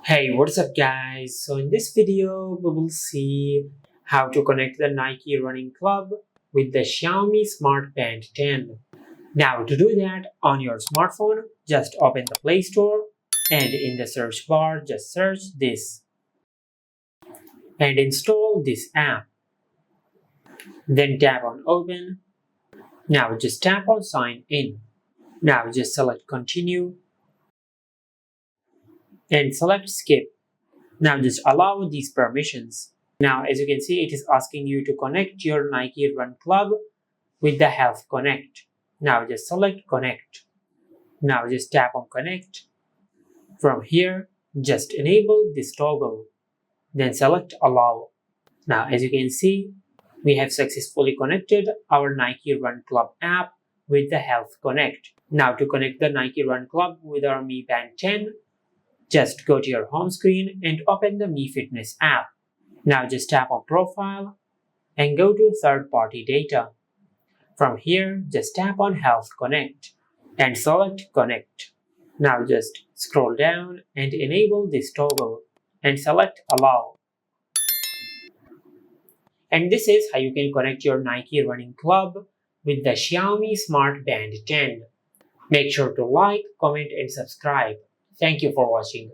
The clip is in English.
Hey, what's up guys? So in this video, we will see how to connect the Nike Running Club with the Xiaomi Smart Band 10. Now to do that, on your smartphone, just open the Play Store and in the search bar, just search this and install this app. Then tap on Open. Now just tap on Sign In. Now just select Continue and select Skip. Now just allow these permissions. Now as you can see, it is asking you to connect your Nike Run Club with the Health Connect. Now just select Connect. Now just tap on Connect. From here, just enable this toggle. Then select Allow. Now as you can see, we have successfully connected our Nike Run Club app with the Health Connect. Now to connect the Nike Run Club with our Mi Band 10, just go to your home screen and open the Mi Fitness app. Now just tap on Profile and go to Third-Party Data. From here, just tap on Health Connect and select Connect. Now just scroll down and enable this toggle and select Allow. And this is how you can connect your Nike Running Club with the Xiaomi Smart Band 10. Make sure to like, comment and subscribe. Thank you for watching.